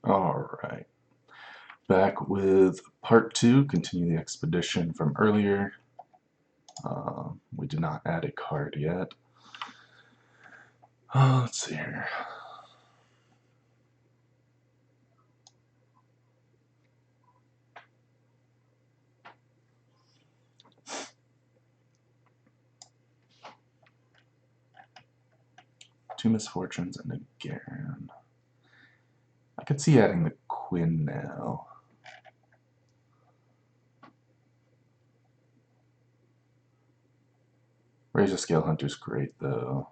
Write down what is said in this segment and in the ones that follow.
Alright, back with part 2, continue the expedition from earlier. We did not add a card yet. Let's see here. Two Misfortunes and a Garen. I could see adding the Quinn now. Razor Scale Hunter's great though.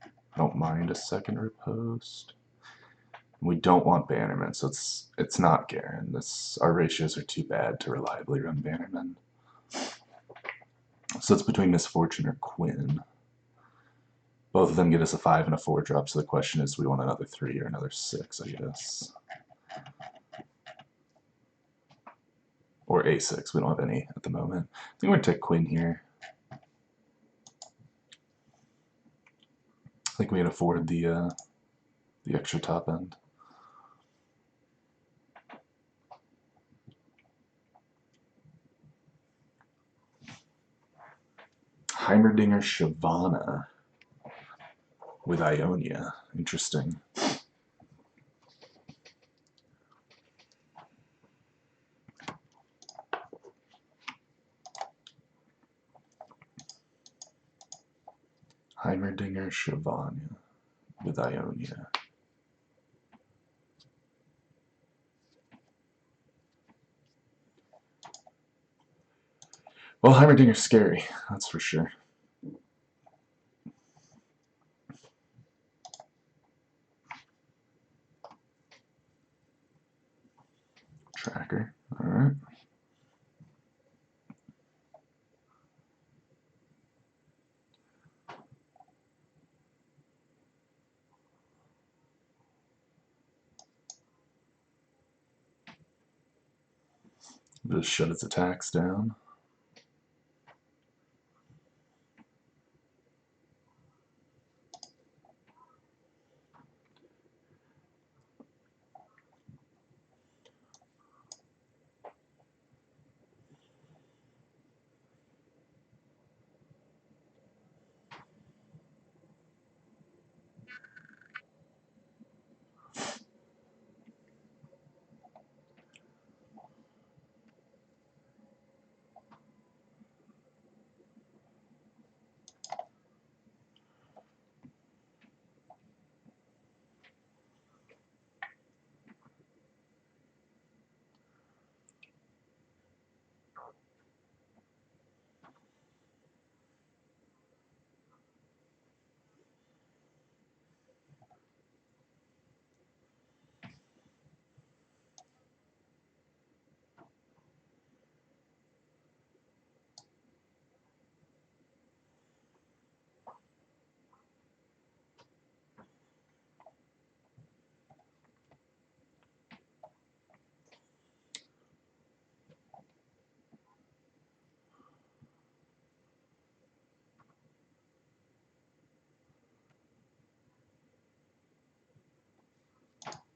I don't mind a second riposte. We don't want Bannerman, so it's not Garen. Our ratios are too bad to reliably run Bannerman. So it's between Misfortune or Quinn. Both of them get us a 5 and a 4 drop, so the question is, do we want another 3 or another 6, I guess. Or A6, we don't have any at the moment. I think we're going to take Quinn here. I think we can afford the extra top end. Heimerdinger Shyvana with Ionia. Interesting. Heimerdinger Shyvana with Ionia. Well, Heimerdinger's scary, that's for sure. Tracker, alright. Just shut its attacks down.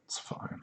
It's fine.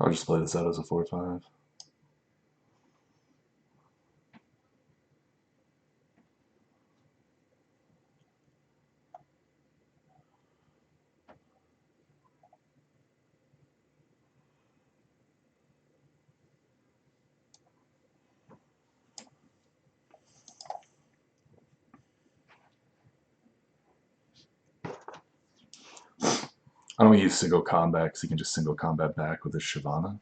I'll just play this out as a 4/5. I don't use single combat because he can just single combat back with his Shyvana.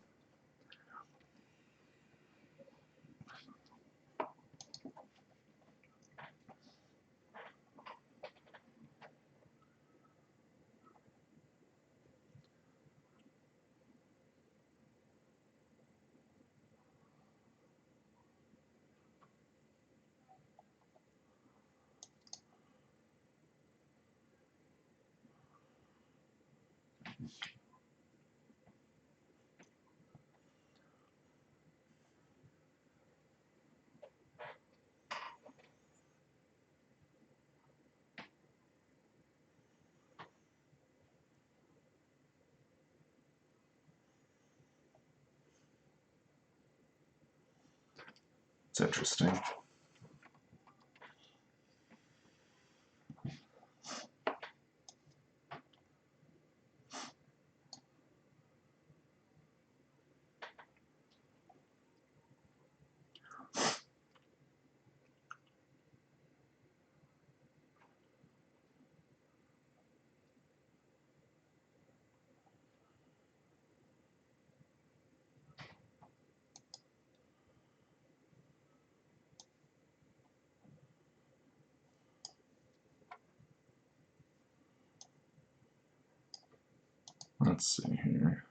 It's interesting. Let's see here.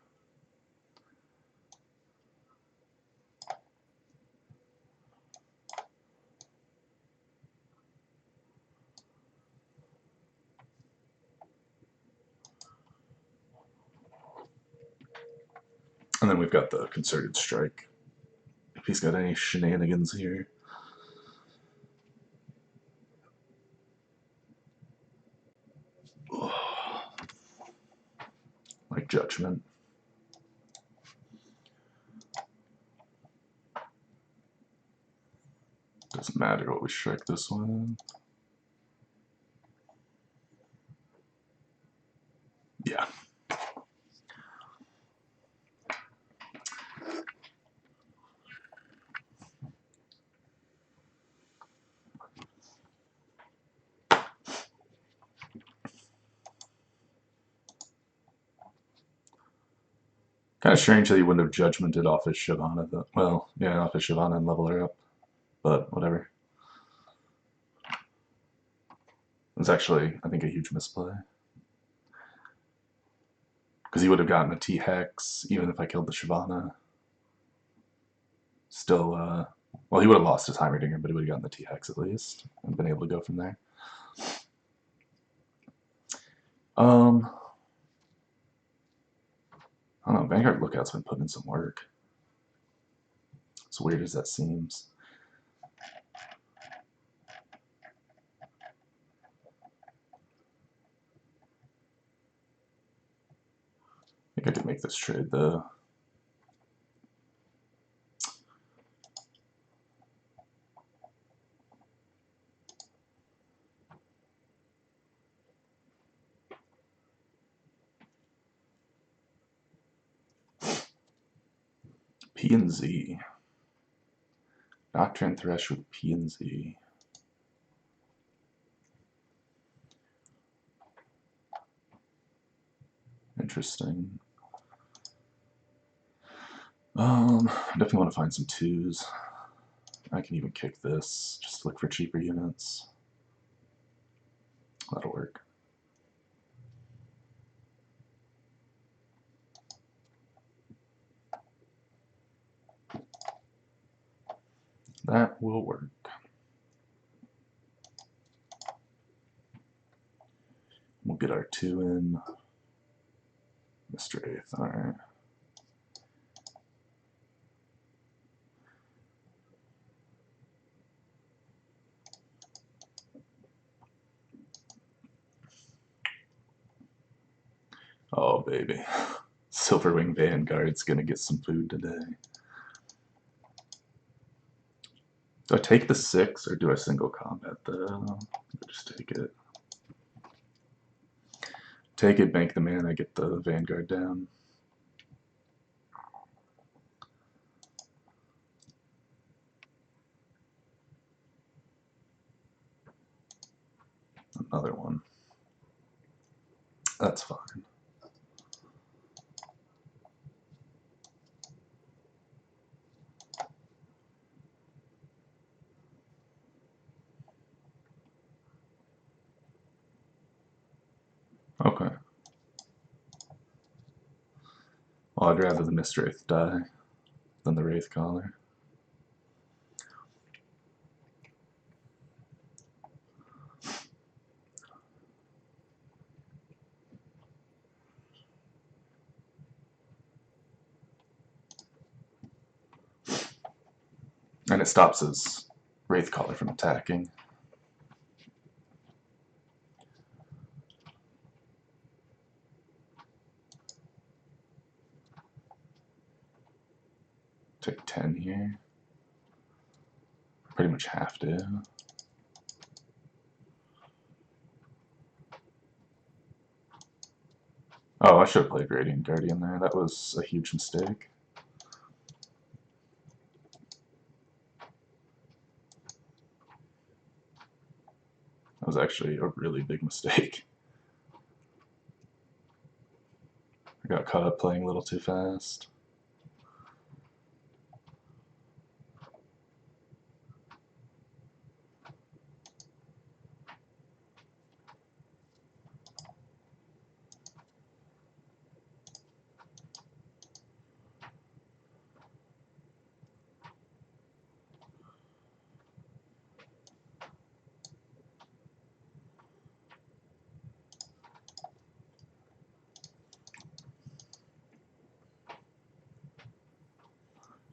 And then we've got the concerted strike. If he's got any shenanigans here. Like judgment. Doesn't matter what we strike this one. Yeah. Kind of strange that he wouldn't have judgmented off his Shyvana, though. Well, yeah, off his Shyvana and level her up. But whatever. It's actually, I think, a huge misplay. Because he would have gotten a T-Hex, even if I killed the Shyvana. Still, well, he would have lost his Heimerdinger, but he would have gotten the T-Hex at least, and been able to go from there. I don't know, Vanguard Lookout's been putting in some work. As weird as that seems. I think I could make this trade, though. P and Z. Nocturne Thresh with P and Z. Interesting. I definitely want to find some twos. I can even kick this, just look for cheaper units. That'll work. That will work. We'll get our 2 in. Mr. 8th, alright. Oh, baby. Silverwing Vanguard's gonna get some food today. Do I take the 6 or do I single combat the... Just take it. Take it, bank the mana, get the Vanguard down. Another one. That's fine. Okay. Well, I'd rather the Mist Wraith die than the Wraith Caller. And it stops his Wraith Caller from attacking. Take 10 here. Pretty much have to. Oh, I should have played Radiant Guardian there. That was a huge mistake. That was actually a really big mistake. I got caught up playing a little too fast.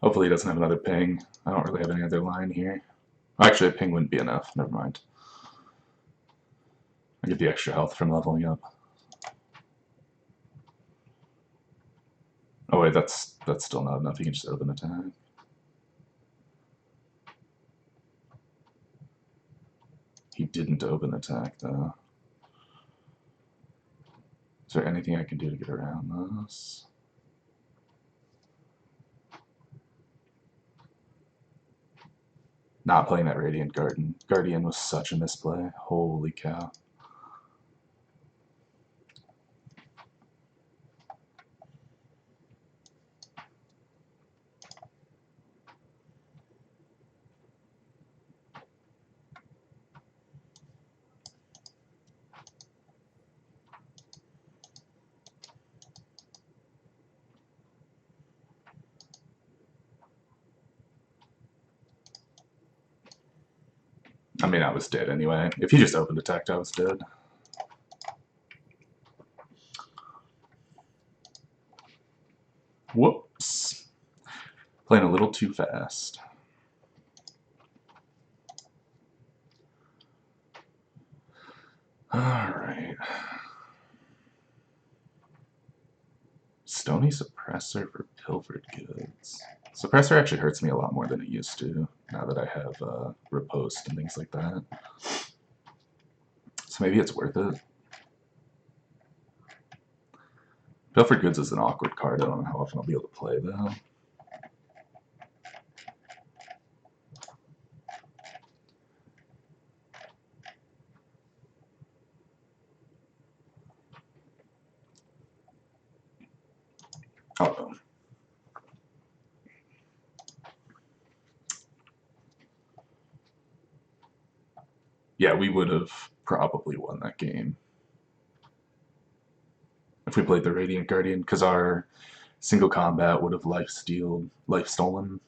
Hopefully he doesn't have another ping. I don't really have any other line here. Actually, a ping wouldn't be enough. Never mind. I get the extra health from leveling up. Oh wait, that's still not enough. You can just open attack. He didn't open attack though. Is there anything I can do to get around this? Not playing that Radiant Guardian was such a misplay. Holy cow. I mean, I was dead anyway. If he just opened attack, I was dead. Whoops. Playing a little too fast. Alright. Stony Suppressor for Pilfered Goods. Suppressor actually hurts me a lot more than it used to, now that I have Riposte and things like that. So maybe it's worth it. Pilfered Goods is an awkward card. I don't know how often I'll be able to play, though. Oh. Yeah, we would have probably won that game if we played the Radiant Guardian, because our single combat would have life stolen,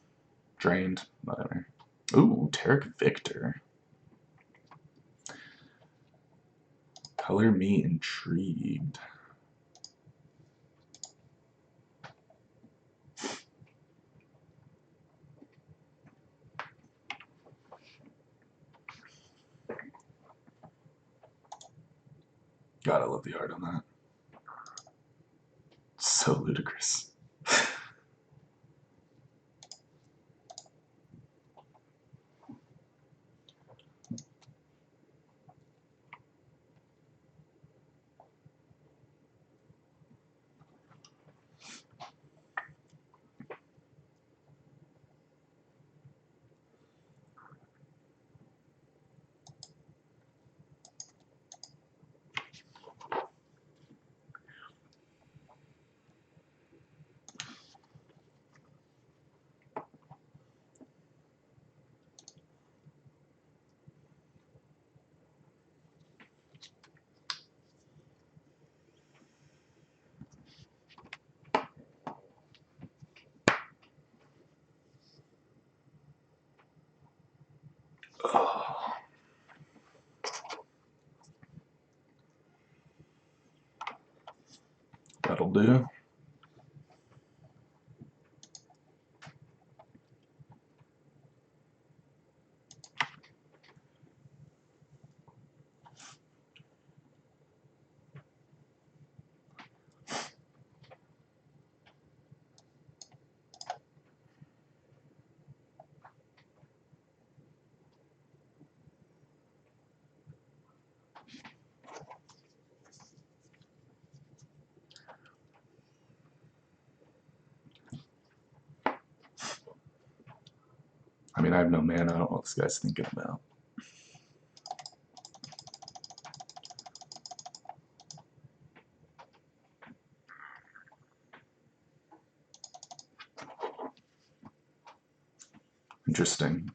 drained, whatever. Ooh, Tarek Viktor. Color me intrigued. God, I love the art on that. So ludicrous. Oh, that'll do. I mean, I have no mana. I don't know what this guy's thinking about. Interesting.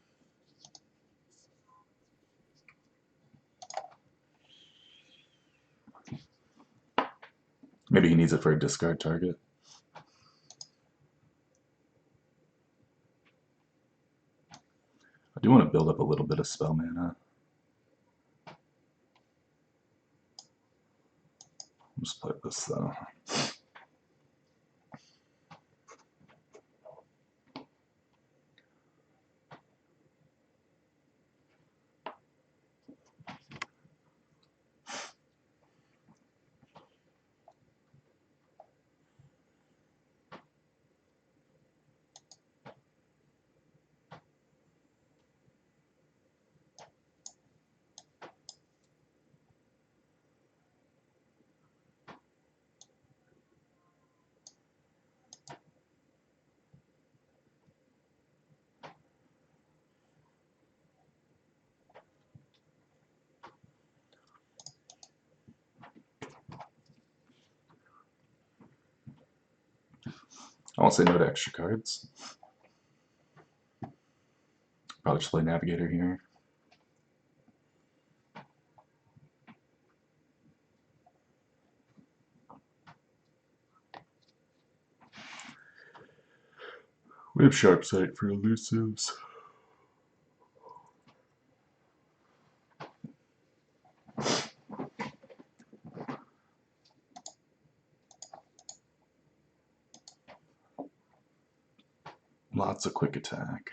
Maybe he needs it for a discard target. I do want to build up a little bit of spell mana. Just play this though. I won't say no to extra cards. Probably just play Navigator here. We have Sharp Sight for elusives. Lots of quick attack.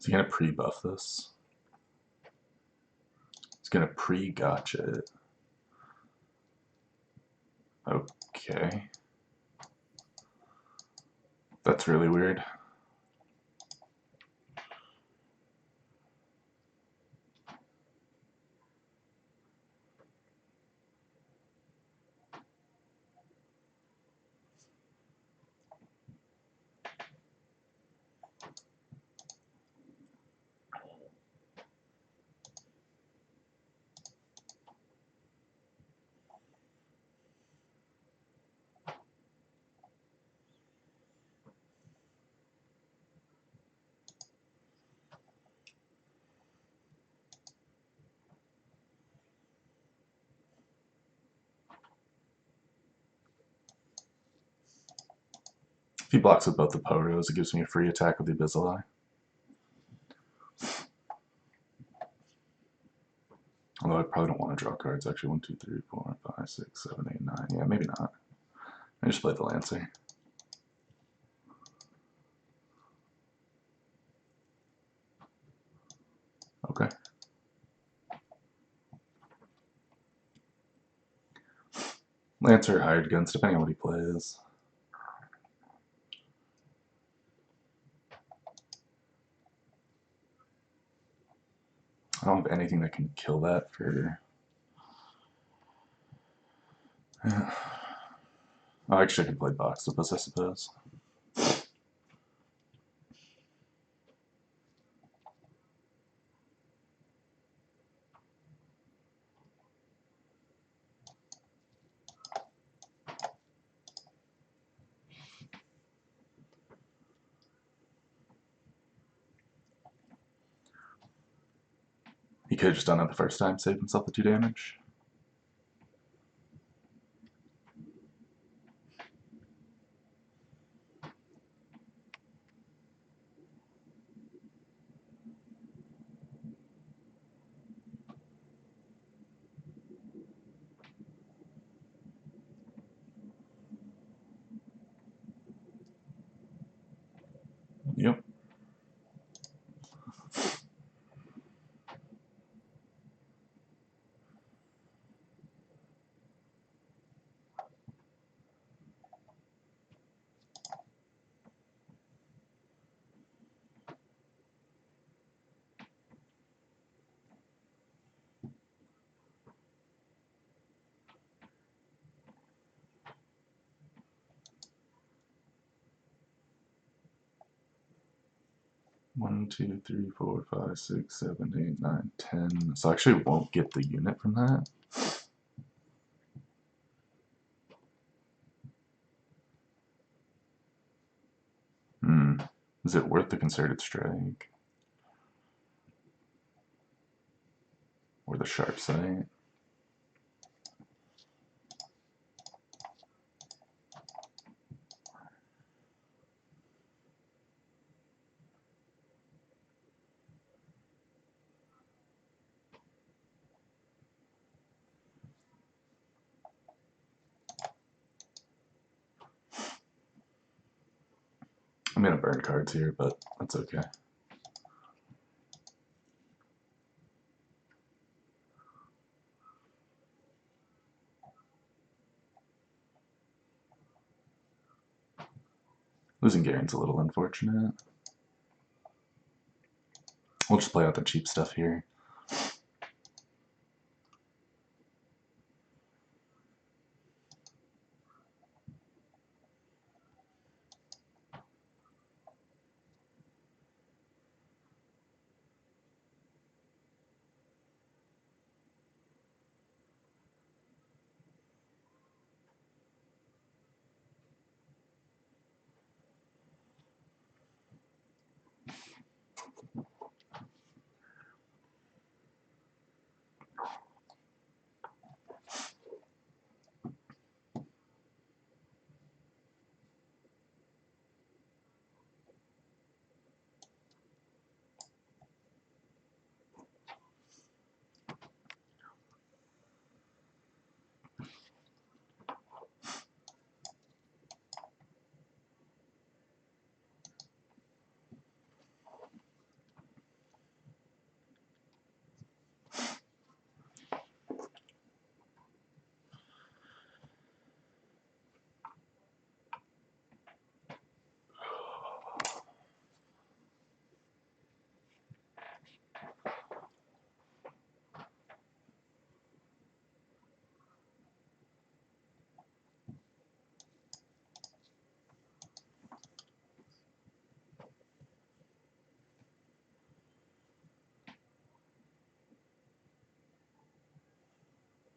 Is he gonna pre-buff this? He's gonna pre-gotcha it. Okay. That's really weird. If he blocks with both the Pogos, it gives me a free attack with the Abyssal Eye. Although I probably don't want to draw cards, actually. 1, 2, 3, 4, 5, 6, 7, 8, 9. Yeah, maybe not. I just played the Lancer. Okay. Lancer or hired guns, depending on what he plays. I don't have anything that can kill that for... Oh, actually, I could play Boxtopus, I suppose. He could have just done it the first time, saved himself the 2 damage. Yep. One, 2, 3, 4, 5, 6, 7, 8, 9, 10. So I actually won't get the unit from that. Is it worth the concerted strike? Or the sharp sight? I'm gonna burn cards here, but that's okay. Losing Garen's a little unfortunate. We'll just play out the cheap stuff here.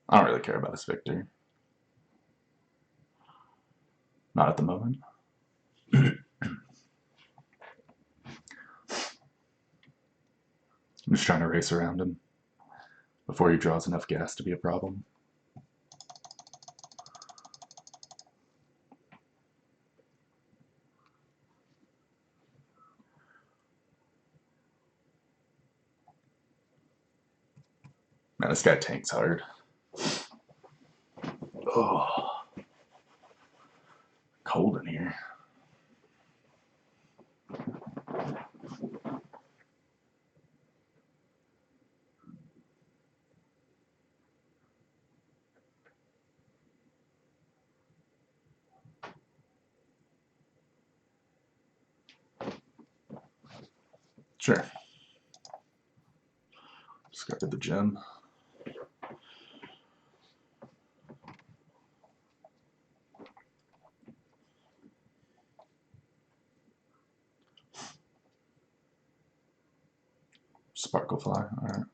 I don't really care about this Viktor. Not at the moment. I'm just trying to race around him before he draws enough gas to be a problem. Man, this guy tanks hard. Oh, cold in here. Sure. Discarded the gem. Sparklefly, alright.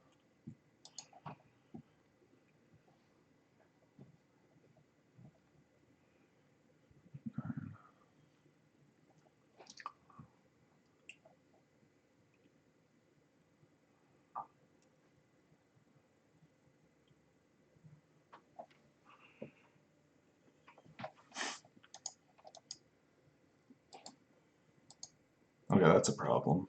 Okay, that's a problem.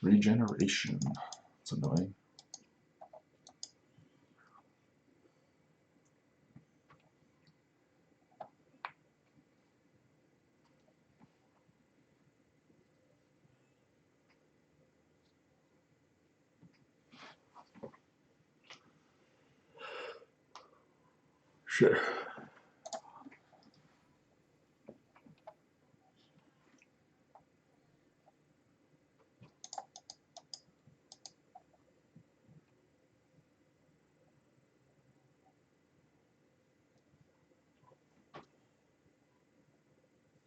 Regeneration. It's annoying. Sure.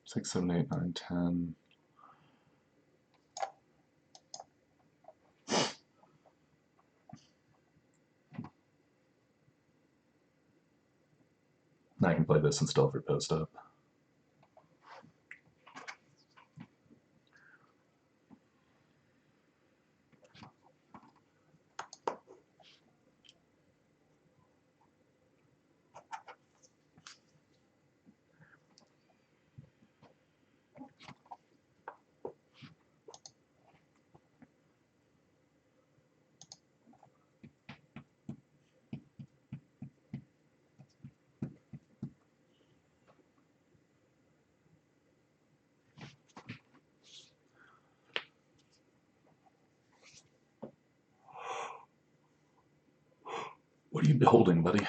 Six, seven, eight, nine, 10. Now I can play this and still have her post up. What are you beholding, buddy?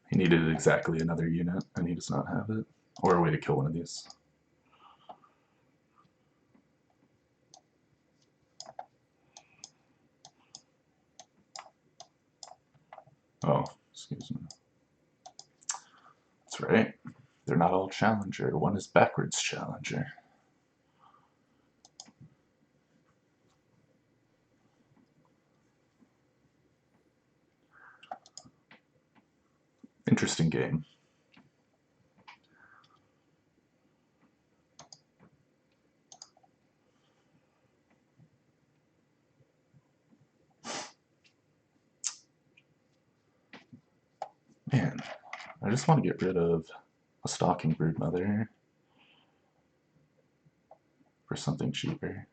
He needed exactly another unit, and he does not have it. Or a way to kill one of these. Oh, excuse me. That's right. They're not all Challenger. One is backwards Challenger. Interesting game. Man, I just want to get rid of a Stalking Broodmother for something cheaper.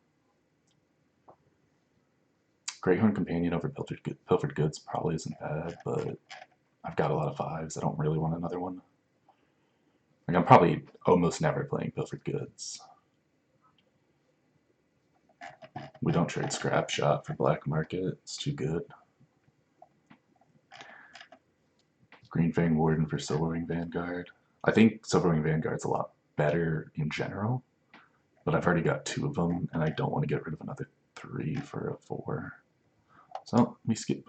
Greathorn Companion over Pilfered Goods probably isn't bad, but I've got a lot of 5s. I don't really want another one. Like, I'm probably almost never playing Pilfered Goods. We don't trade Scrap Shot for Black Market. It's too good. Green Fang Warden for Silverwing Vanguard. I think Silverwing Vanguard's a lot better in general, but I've already got 2 of them, and I don't want to get rid of another 3 for a 4. So, we skip.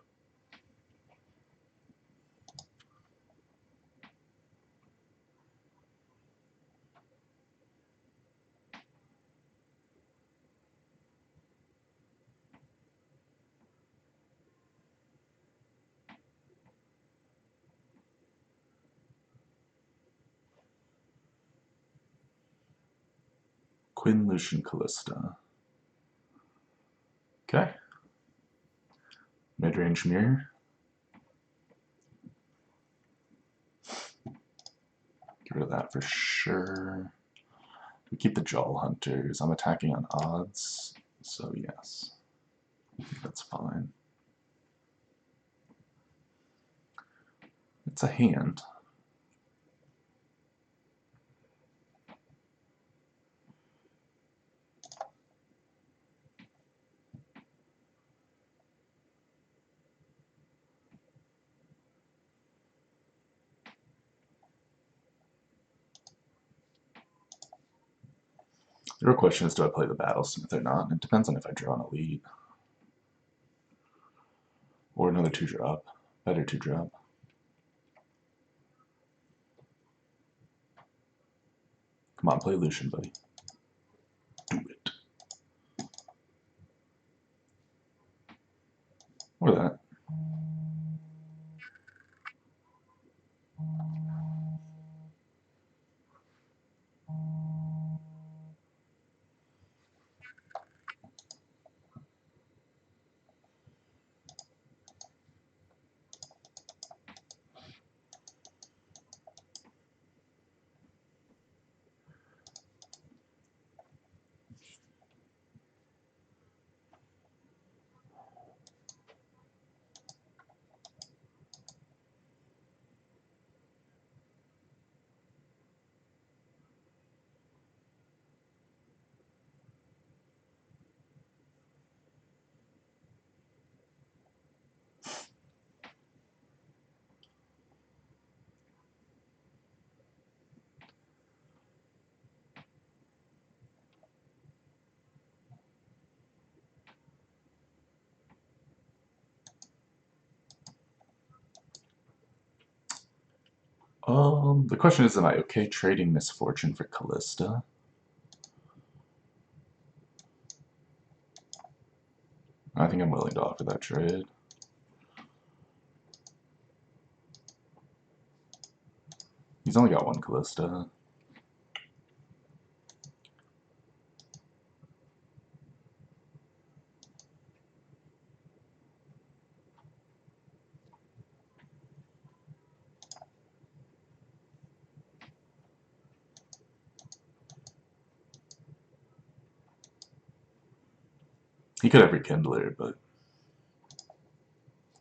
Quinn, Lucian, Callista. Okay. Mid-range mirror. Get rid of that for sure. We keep the Jaw Hunters. I'm attacking on odds, so yes. I think that's fine. It's a hand. The real question is, do I play the Battlesmith or not? It depends on if I draw an elite. Or another 2-drop. Better 2-drop. Come on, play Lucian, buddy. Do it. Or that. The question is, am I okay trading Misfortune for Callista? I think I'm willing to offer that trade. He's only got 1 Callista. He could have Rekindler, but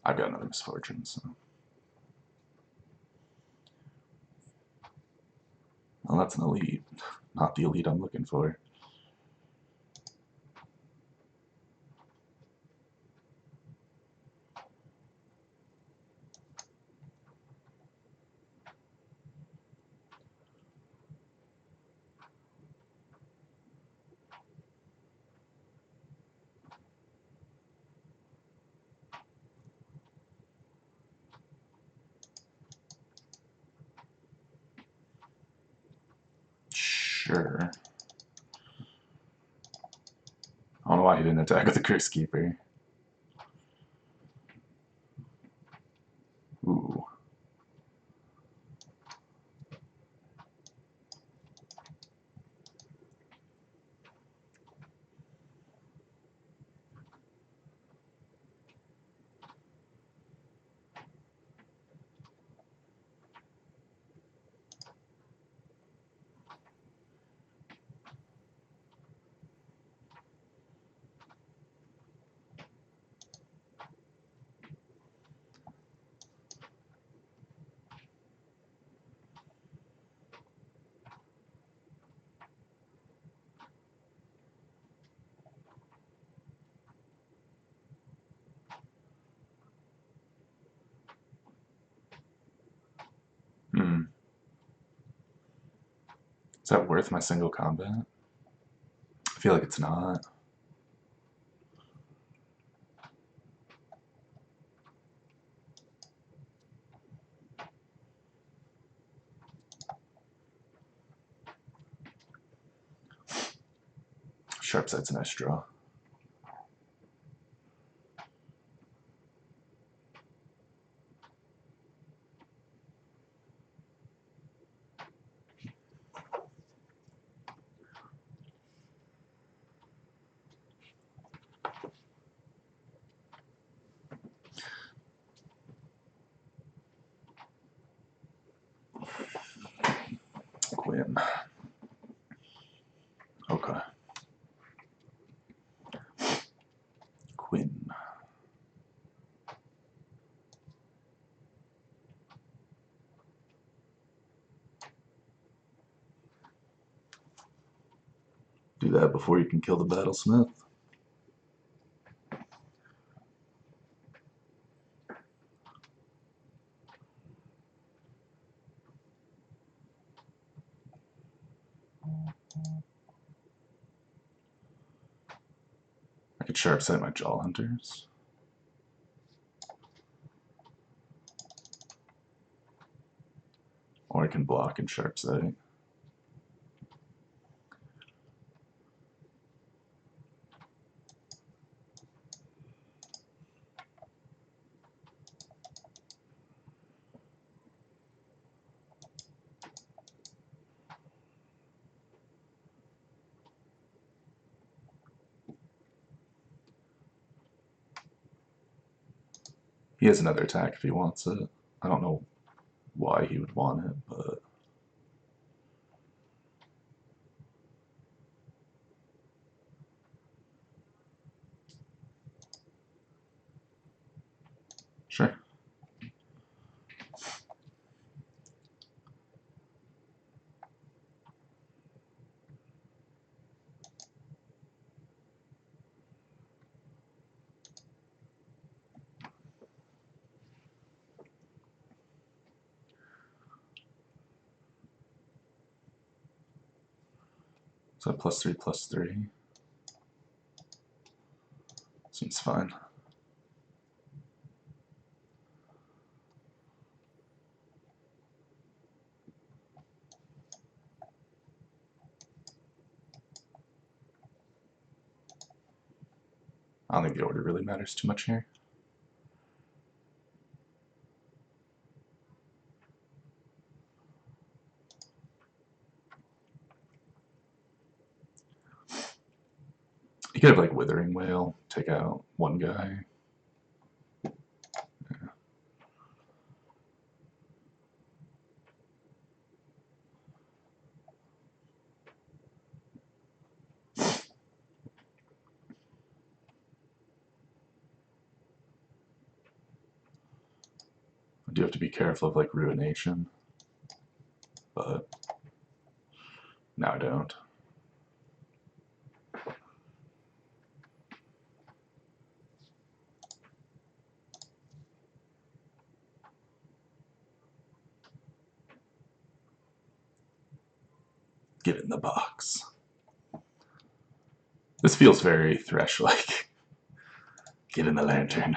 I've got another Misfortune, so. Well, that's an elite. Not the elite I'm looking for. Sure. I don't know why he didn't attack with the Curse Keeper. Ooh. that worth my single combat? I feel like it's not. Sharp sight's a nice draw. Quinn. Okay. Quinn. Do that before you can kill the Battlesmith. I could sharp sight my Jaw Hunters. Or I can block and sharp sight. He has another attack if he wants it. I don't know why he would want it, but sure. So +3/+3. Seems fine. I don't think the order really matters too much here. You could have like Withering Whale, take out one guy. Yeah. I do have to be careful of like Ruination, but now I don't. Get in the box. This feels very Thresh-like. Get in the lantern.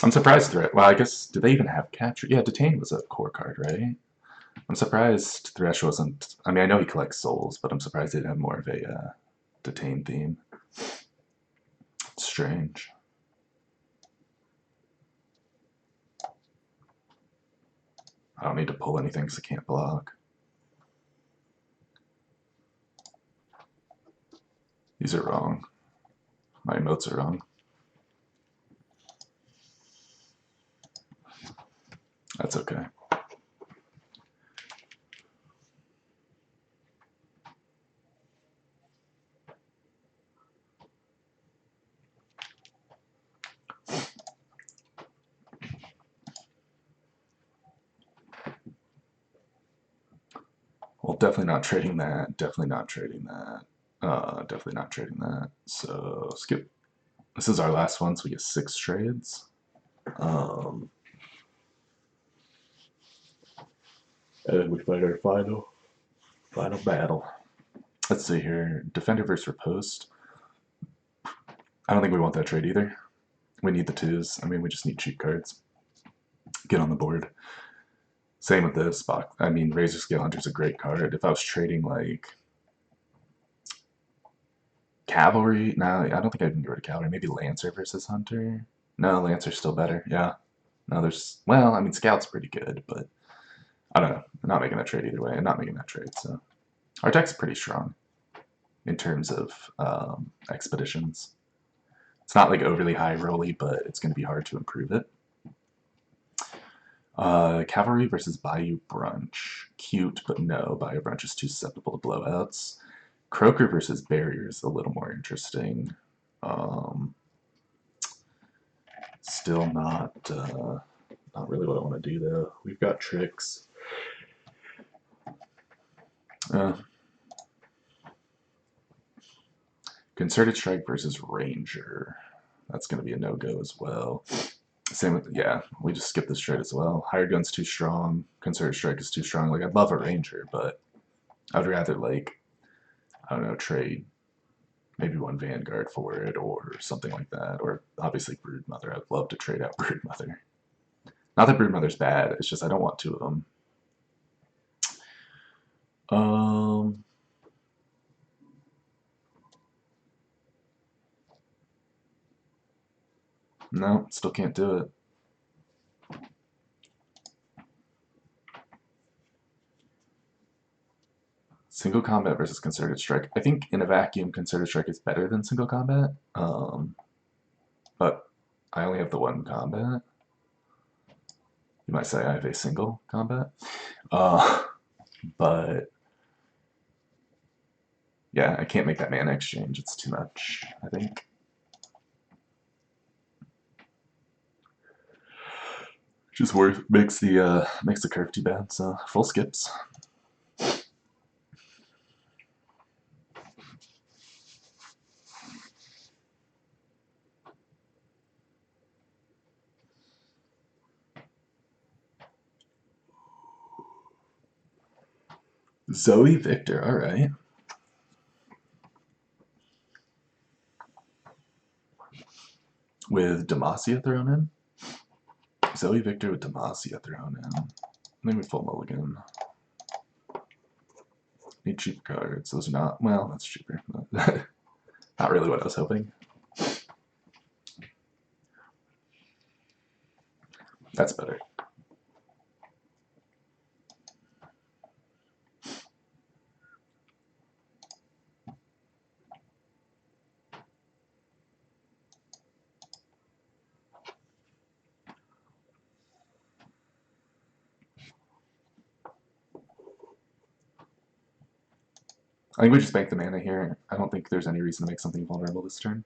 I'm surprised Thresh. Well, I guess, do they even have Capture? Yeah, Detain was a core card, right? I'm surprised Thresh wasn't. I mean, I know he collects souls, but I'm surprised they didn't have more of a Detain theme. It's strange. I don't need to pull anything because I can't block. These are wrong. My emotes are wrong. That's okay. Well, definitely not trading that. Definitely not trading that. Definitely not trading that. So skip. This is our last one, so we get 6 trades. And then we fight our final battle. Let's see here. Defender versus Riposte. I don't think we want that trade either. We need the twos. I mean, we just need cheap cards. Get on the board. Same with this box. I mean, Razor Scale Hunter's a great card. If I was trading like Cavalry, no, I don't think I can get rid of Cavalry. Maybe Lancer versus Hunter. No, Lancer's still better. Yeah. No, there's, well, I mean, Scout's pretty good, but I don't know. I'm not making that trade either way. I'm not making that trade, so. Our deck's pretty strong in terms of expeditions. It's not like overly high rolly, but it's going to be hard to improve it. Cavalry versus Bayou Brunch. Cute, but no. Bayou Brunch is too susceptible to blowouts. Croaker versus Barrier is a little more interesting. Still not really what I want to do, though. We've got tricks. Concerted Strike versus Ranger. That's going to be a no-go as well. Same with, yeah, we just skip this trade as well. Hired Gun's too strong. Concerted Strike is too strong. Like, I'd love a Ranger, but I'd rather, like, I don't know, trade maybe one Vanguard for it or something like that. Or, obviously, Broodmother. I'd love to trade out Broodmother. Not that Broodmother's bad, it's just I don't want two of them. No, still can't do it. Single combat versus concerted strike. I think in a vacuum, concerted strike is better than single combat. But I only have the one combat. You might say I have a single combat. But yeah, I can't make that mana exchange. It's too much, I think. Just worth makes the curve too bad. So full skips. Zoe Victor, all right. With Demacia thrown in. Zoe Victor with Demacia thrown in. Maybe full mulligan. Need cheap cards. Those are not, well, that's cheaper. Not really what I was hoping. That's better. I think we just bank the mana here. I don't think there's any reason to make something vulnerable this turn.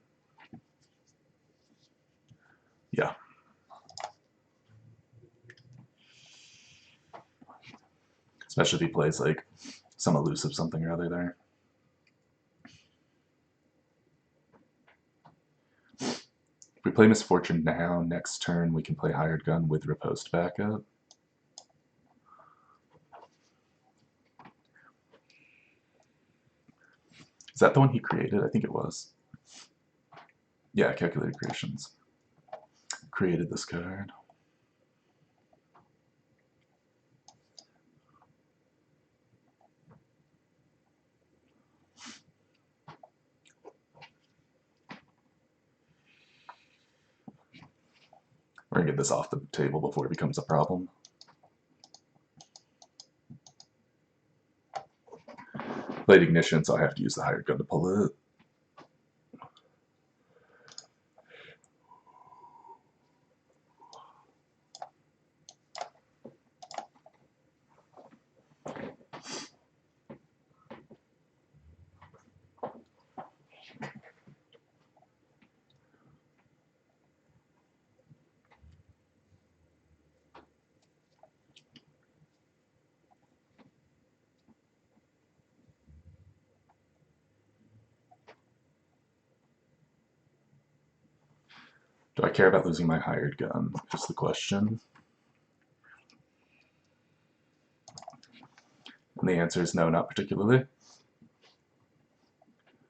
Yeah. Especially if he plays like some elusive something or other there. If we play Misfortune now, next turn we can play Hired Gun with Riposte backup. Is that the one he created? I think it was. Yeah, Calculated Creations. Created this card. We're gonna get this off the table before it becomes a problem. Played Ignition, so I have to use the Hired Gun to pull it. Do I care about losing my Hired Gun? Is the question. And the answer is no, not particularly.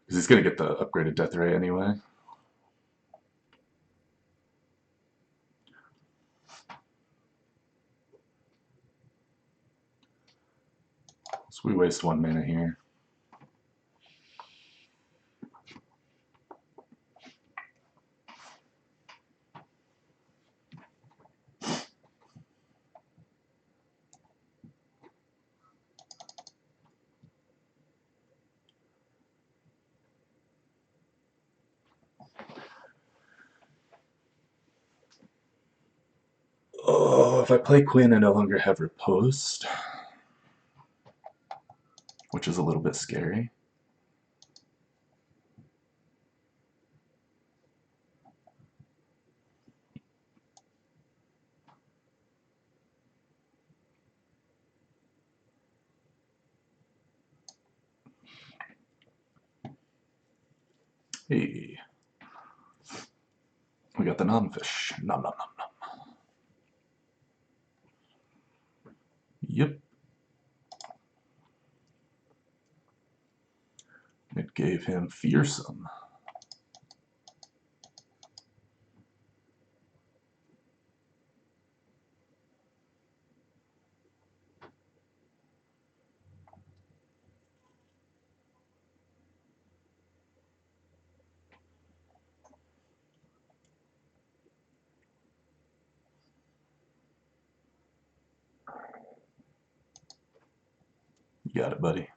Because he's going to get the upgraded death ray anyway. So we waste 1 mana here. Oh, if I play Quinn, I no longer have Riposte, which is a little bit scary. Hey, we got the non-fish. Nom nom nom nom. Yep. It gave him Fearsome. You got it, buddy.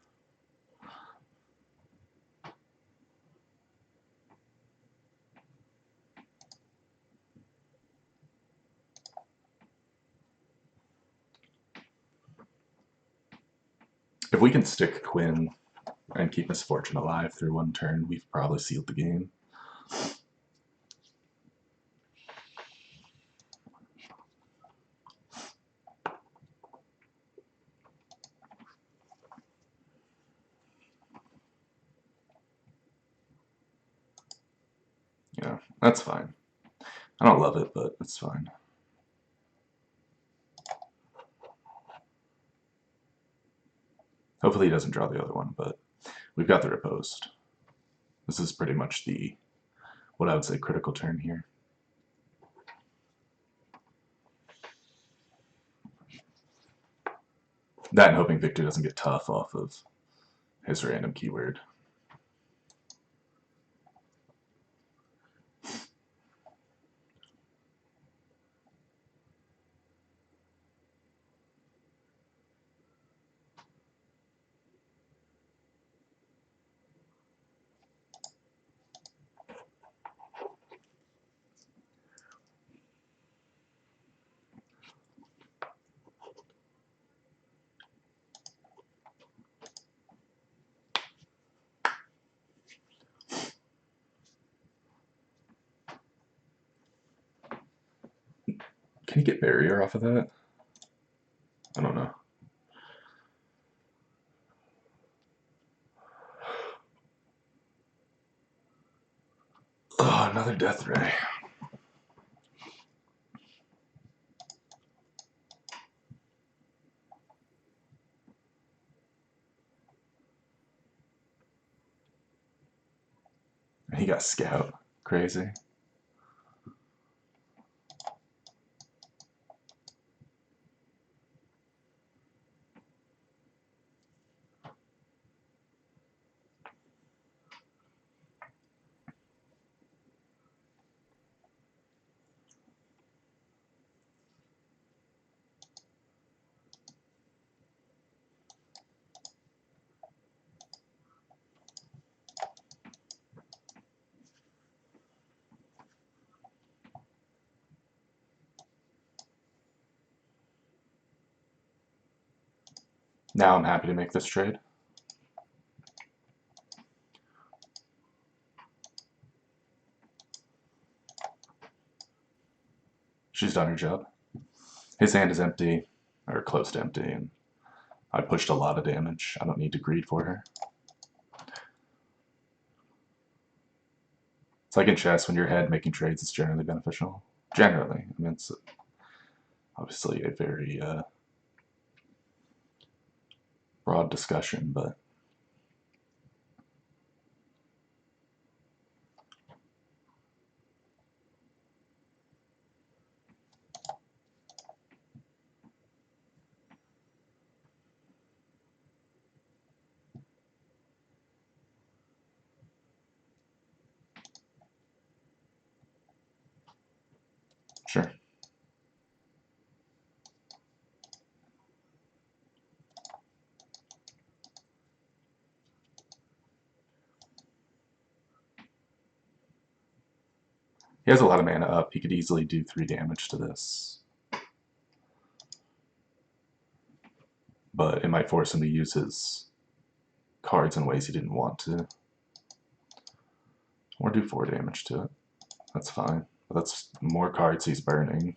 If we can stick Quinn and keep Misfortune alive through 1 turn, we've probably sealed the game. Yeah, that's fine. I don't love it, but it's fine. Hopefully he doesn't draw the other one, but we've got the Riposte. This is pretty much the, what I would say, critical turn here. That and hoping Viktor doesn't get tough off of his random keyword. Can he get barrier off of that? I don't know. Oh, another death ray. He got scout. Crazy. Now I'm happy to make this trade. She's done her job. His hand is empty, or close to empty, and I pushed a lot of damage. I don't need to greed for her. It's like in chess, when you're ahead making trades, it's generally beneficial. Generally. I mean, it's obviously a very broad discussion, but sure. He has a lot of mana up. He could easily do 3 damage to this. But it might force him to use his cards in ways he didn't want to. Or do 4 damage to it. That's fine. But that's more cards he's burning.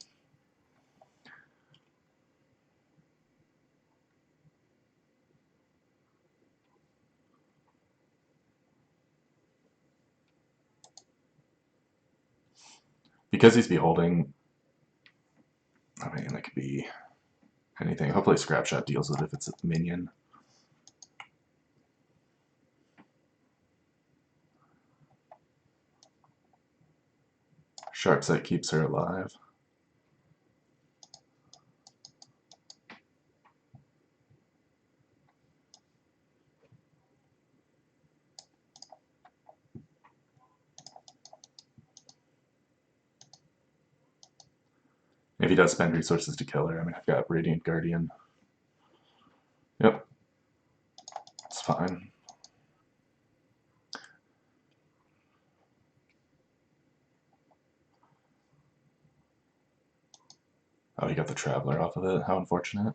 Because he's beholding, I mean, that could be anything. Hopefully Scrapshot deals with it if it's a minion. Sharp Sight keeps her alive. If he does spend resources to kill her, I mean, I've got Radiant Guardian. Yep. It's fine. Oh, he got the Traveler off of it. How unfortunate.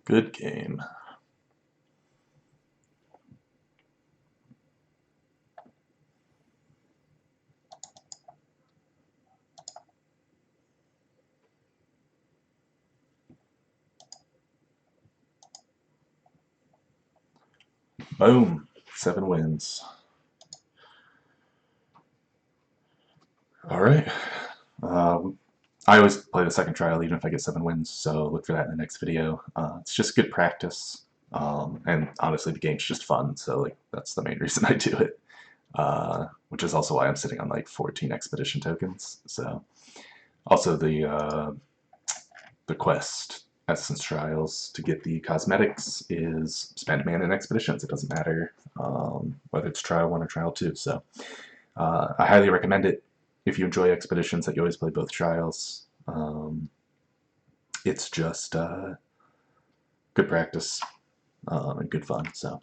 Good game. Boom. 7 wins. Alright. I always play the second trial even if I get 7 wins, so look for that in the next video. It's just good practice. And honestly, the game's just fun, so like that's the main reason I do it. Which is also why I'm sitting on like 14 expedition tokens. So also the quest essence trials to get the cosmetics is spend mana in expeditions. It doesn't matter whether it's trial 1 or trial 2. So I highly recommend it if you enjoy expeditions that you always play both trials. It's just good practice and good fun. So